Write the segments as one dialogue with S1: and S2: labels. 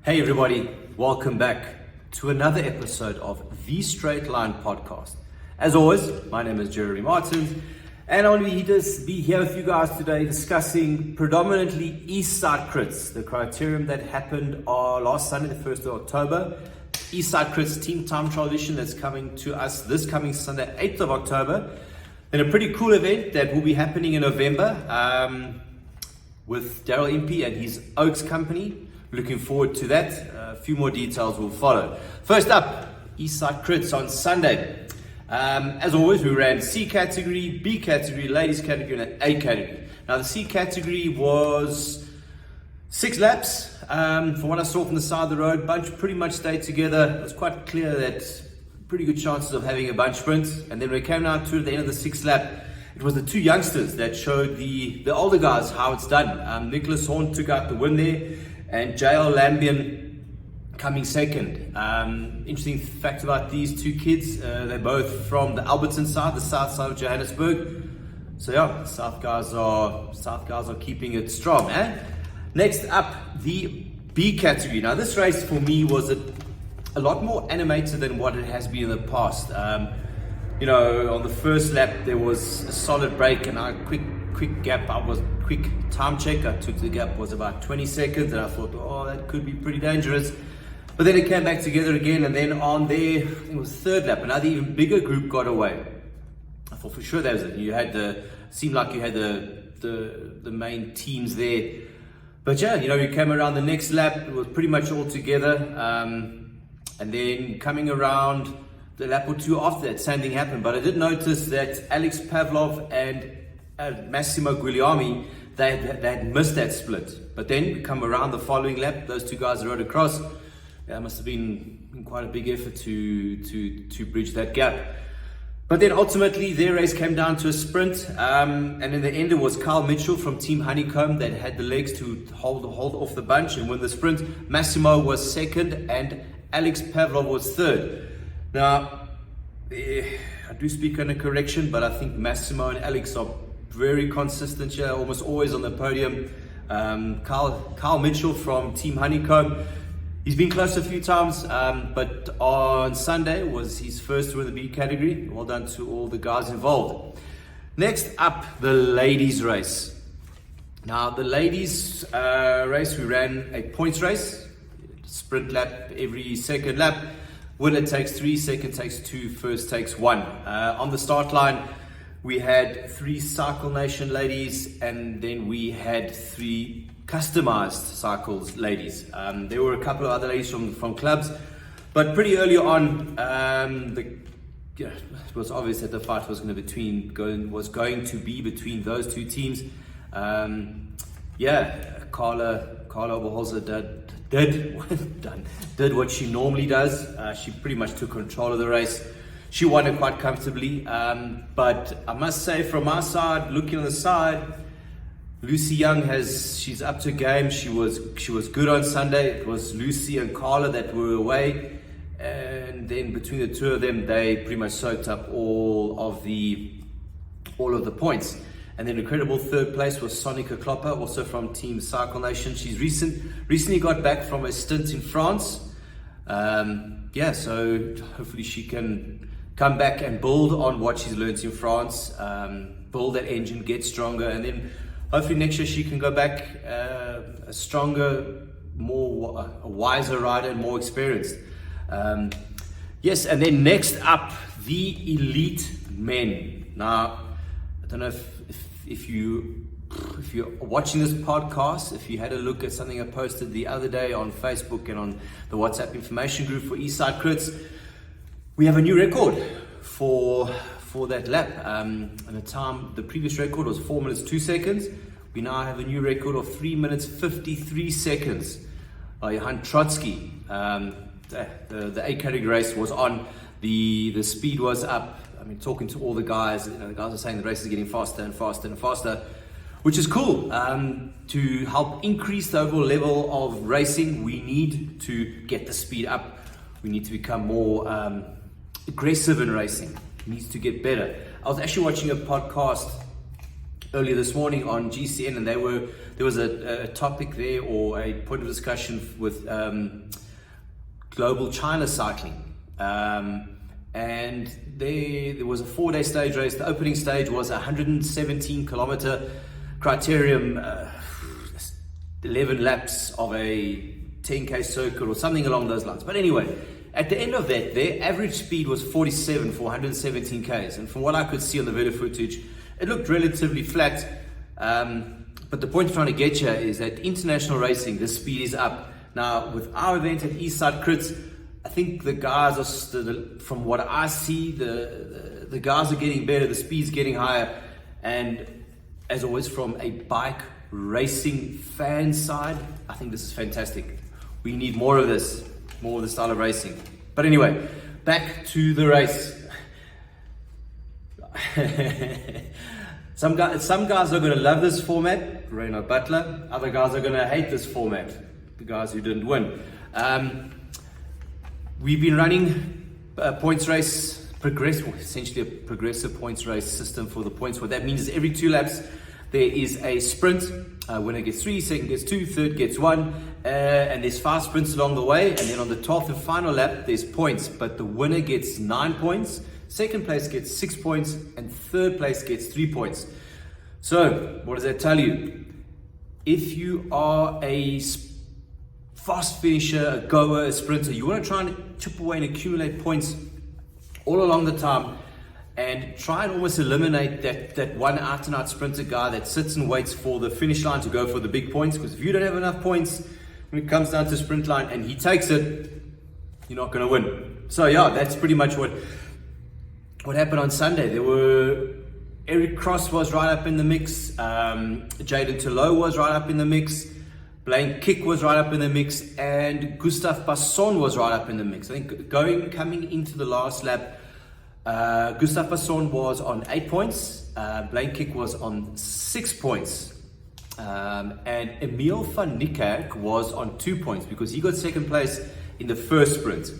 S1: Hey everybody, welcome back to another episode of the Straight Line Podcast. As always, my name is Darryl Impey, and I'll be here with you guys today discussing predominantly East Side Crits, the criterium that happened last Sunday, the 1st of October. East Side Crits team time trial edition that's coming to us this coming Sunday, 8th of October. And a pretty cool event that will be happening in November with Darryl Impey and his Okes company. Looking forward to that. A few more details will follow. First up, East Side Crits on Sunday. As always, we ran C category, B category, ladies category, and A category. Now the C category was 6 laps. From what I saw from the side of the road, bunch pretty much stayed together. It was quite clear that pretty good chances of having a bunch sprint. And then we came down to the end of the 6th lap. It was the 2 youngsters that showed the older guys how it's done. Nicholas Horn took out the win there, and JL Lambian coming second. Interesting fact about these 2 kids, they're both from the Alberton side, the south side of Johannesburg. So yeah, South guys are keeping it strong. Next up, the B category. Now this race for me was a lot more animated than what it has been in the past. On the first lap there was a solid break and a quick gap. Quick time check. I took the gap was about 20 seconds, and I thought, oh, that could be pretty dangerous. But then it came back together again, and then on there, I think it was 3rd lap, another even bigger group got away. I thought for sure that was it. Seemed like you had the main teams there. But yeah, you came around the next lap, it was pretty much all together. And then coming around the lap or 2 after that, same thing happened. But I did notice that Alex Pavlov and Massimo Guglielmi, they had missed that split. But then we come around the following lap, those 2 guys rode across. That must have been quite a big effort to bridge that gap. But then ultimately their race came down to a sprint, and in the end it was Kyle Mitchell from Team Honeycomb that had the legs to hold off the bunch and win the sprint. Massimo was 2nd and Alex Pavlov was 3rd. Now, I do speak on a correction, but I think Massimo and Alex are very consistent here, almost always on the podium. Kyle Mitchell from Team Honeycomb, he's been close a few times, but on Sunday was his first win in the B category. Well done to all the guys involved. Next up, the ladies race. Now the ladies race, we ran a points race, sprint lap every 2nd lap. Winner takes 3, second takes 2, first takes 1. On the start line, we had 3 Cycle Nation ladies, and then we had 3 customized cycles ladies. There were a couple of other ladies from clubs, but pretty early on, it was obvious that the fight was going to be between those 2 teams. Carla Oberholzer did what she normally does. She pretty much took control of the race. She won it quite comfortably, but I must say from my side, looking on the side, Lucy Young she's up to game. She was good on Sunday. It was Lucy and Carla that were away, and then between the 2 of them, they pretty much soaked up all of the points. And then incredible 3rd place was Sonica Klopper, also from Team Cycle Nation. She's recently got back from a stint in France. So hopefully she can come back and build on what she's learned in France, build that engine, get stronger, and then hopefully next year she can go back a stronger, a wiser rider and more experienced. And then next up, the elite men. Now, I don't know if you're watching this podcast, if you had a look at something I posted the other day on Facebook and on the WhatsApp information group for East Side Crits, we have a new record for that lap. And the previous record was 4 minutes 2 seconds. We now have a new record of 3 minutes 53 seconds by Johan Trotsky. The A category race was on. The speed was up. I mean, talking to all the guys, the guys are saying the race is getting faster and faster and faster, which is cool. To help increase the overall level of racing, we need to get the speed up. We need to become more aggressive in racing. It needs to get better. I was actually watching a podcast earlier this morning on GCN, and there was a topic there, or a point of discussion with global China cycling. And there was a 4-day stage race. The opening stage was a 117 kilometer criterium, 11 laps of a 10k circuit or something along those lines. But anyway, at the end of that, their average speed was 47 for 117 k's, and from what I could see on the video footage, it looked relatively flat. But the point I'm trying to get here is that international racing, the speed is up. Now, with our event at Eastside Crits, I think the guys are, from what I see, the guys are getting better, the speed's getting higher, and as always, from a bike racing fan side, I think this is fantastic. We need more of this style of racing. But anyway, back to the race. Some guys are going to love this format, Reynard Butler. Other guys are going to hate this format, the guys who didn't win. We've been running a points race, essentially a progressive points race system for the points. What that means is every 2 laps, there is a sprint. Winner gets 3, second gets 2, third gets 1, and there's 5 sprints along the way. And then on the 12th and final lap, there's points, but the winner gets 9 points, second place gets 6 points, and third place gets 3 points. So what does that tell you? If you are a fast finisher, a goer, a sprinter, you want to try and chip away and accumulate points all along the time, and try and almost eliminate that one out-and-out sprinter guy that sits and waits for the finish line to go for the big points. Because if you don't have enough points when it comes down to sprint line and he takes it, you're not going to win. So yeah, that's pretty much what happened on Sunday. Eric Cross was right up in the mix, Jaden Tolo was right up in the mix, Blaine Kick was right up in the mix, and Gustav Basson was right up in the mix. I think coming into the last lap, Gustav Basson was on 8 points, Blaine Kick was on 6 points, and Emil van Niekerk was on 2 points because he got second place in the first sprint.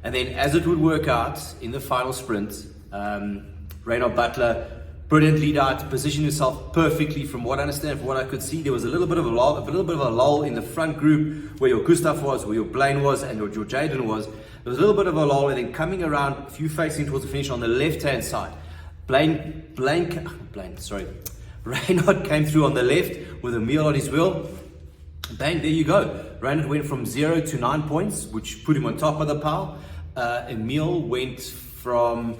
S1: And then, as it would work out in the final sprint, Reynard Butler brilliant lead out, positioned himself perfectly. From what I understand, from what I could see, there was a little bit of a lull in the front group where your Gustav was, where your Blaine was, and your Jaden was. There was a little bit of a lull, and then coming around, a few facing towards the finish on the left-hand side, Reynard came through on the left with a meal on his wheel. Bang, there you go. Reynard went from 0 to 9 points, which put him on top of the pile. Emil went from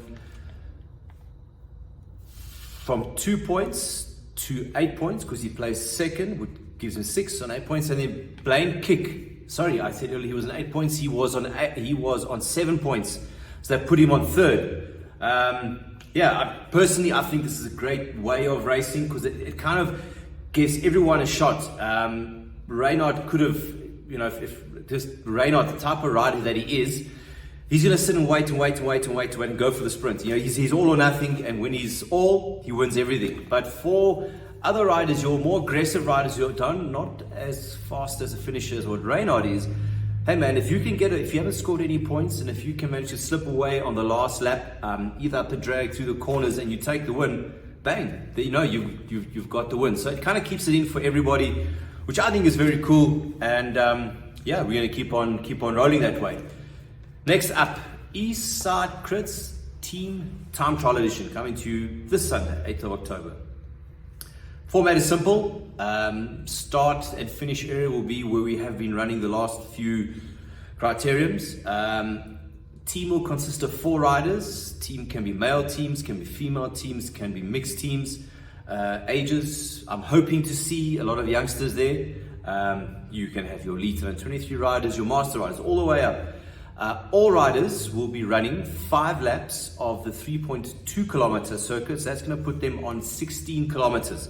S1: 2 points to 8 points because he placed second, which gives him 6 on 8 points. And then Blaine Kick, sorry, I said earlier he was on 8 points. He was on 7 points, so that put him on third. Personally, I think this is a great way of racing because it kind of gives everyone a shot. Reynard could have, if just Reynard, the type of rider that he is, he's going to sit and wait and go for the sprint. He's all or nothing, and when he's all, he wins everything. But for other riders, your more aggressive riders, you're not as fast as a finisher as what Reynard is. Hey man, if you haven't scored any points, and if you can manage to slip away on the last lap, either up the drag through the corners, and you take the win, bang, you've got the win. So it kind of keeps it in for everybody, which I think is very cool. And we're going to keep on rolling that way. Next up, Eastside Crits Team Time Trial Edition, coming to you this Sunday, 8th of October. Format is simple. Start and finish area will be where we have been running the last few criteriums. Team will consist of 4 riders. Team can be male teams, can be female teams, can be mixed teams. Ages, I'm hoping to see a lot of youngsters there. You can have your Elite and 23 riders, your Master riders, all the way up. All riders will be running 5 laps of the 3.2 kilometer circuits. That's going to put them on 16 kilometers.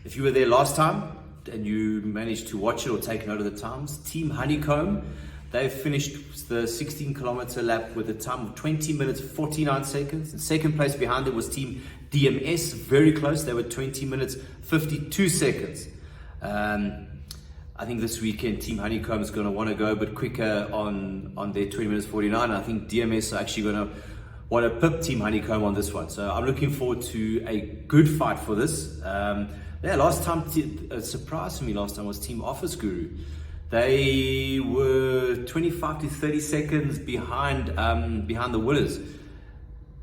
S1: If you were there last time and you managed to watch it or take note of the times, Team Honeycomb, they finished the 16 kilometer lap with a time of 20 minutes 49 seconds. In second place behind it was Team DMS, very close. They were 20 minutes 52 seconds. I think this weekend Team Honeycomb is going to want to go a bit quicker on their 20 minutes 49. I think DMS are actually going to what a pip Team Honeycomb on this one. So I'm looking forward to a good fight for this. Last time, a surprise for me last time was Team Office Guru. They were 25 to 30 seconds behind the winners.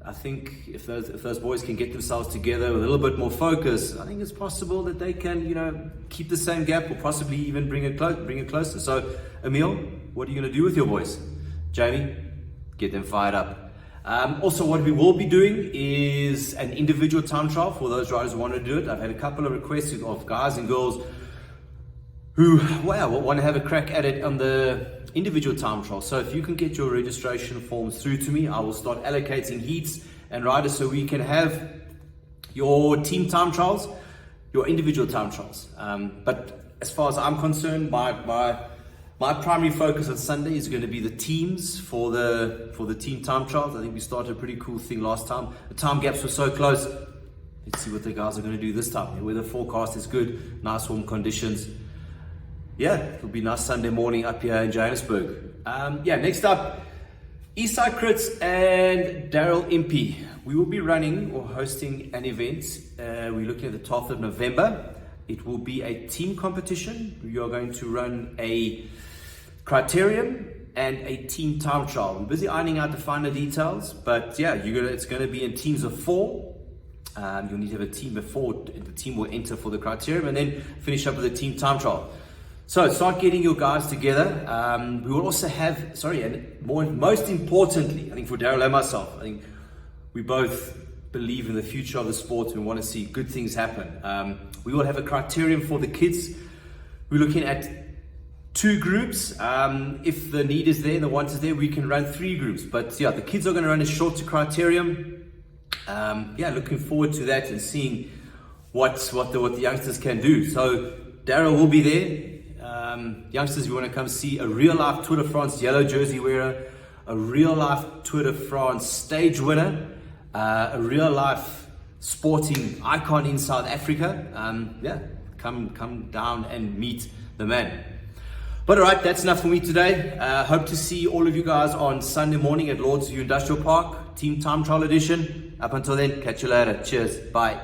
S1: I think if those boys can get themselves together with a little bit more focus, I think it's possible that they can, keep the same gap or possibly even bring it closer. So, Emil, what are you going to do with your boys? Jamie, get them fired up. Also, what we will be doing is an individual time trial for those riders who want to do it. I've had a couple of requests of guys and girls who want to have a crack at it on the individual time trial. So if you can get your registration forms through to me, I will start allocating heats and riders so we can have your team time trials, your individual time trials. But as far as I'm concerned, my primary focus on Sunday is going to be the teams for the team time trials. I think we started a pretty cool thing last time. The time gaps were so close. Let's see what the guys are going to do this time. The weather forecast is good, nice warm conditions. Yeah, it'll be a nice Sunday morning up here in Johannesburg. Next up, Eastside Crits and Darryl Impey. We will be running or hosting an event. We're looking at the 12th of November. It will be a team competition. We are going to run a criterium and a team time trial. We're busy ironing out the finer details, but it's going to be in teams of 4. You'll need to have a team before the team will enter for the criterium and then finish up with a team time trial. So start getting your guys together. We will also have, most importantly, I think for Darryl and myself, I think we both believe in the future of the sport and want to see good things happen. We will have a criterium for the kids. We're looking at 2 groups. If the need is there and the want is there, we can run 3 groups. But the kids are going to run a shorter criterium. Looking forward to that and seeing what the youngsters can do. So Darryl will be there. Youngsters, we want to come see a real life Tour de France yellow jersey wearer, a real life Tour de France stage winner, a real life sporting icon in South Africa. Come down and meet the man. But all right, that's enough for me today. Hope to see all of you guys on Sunday morning at Lordsview Industrial Park, Team Time Trial Edition. Up until then, catch you later. Cheers. Bye.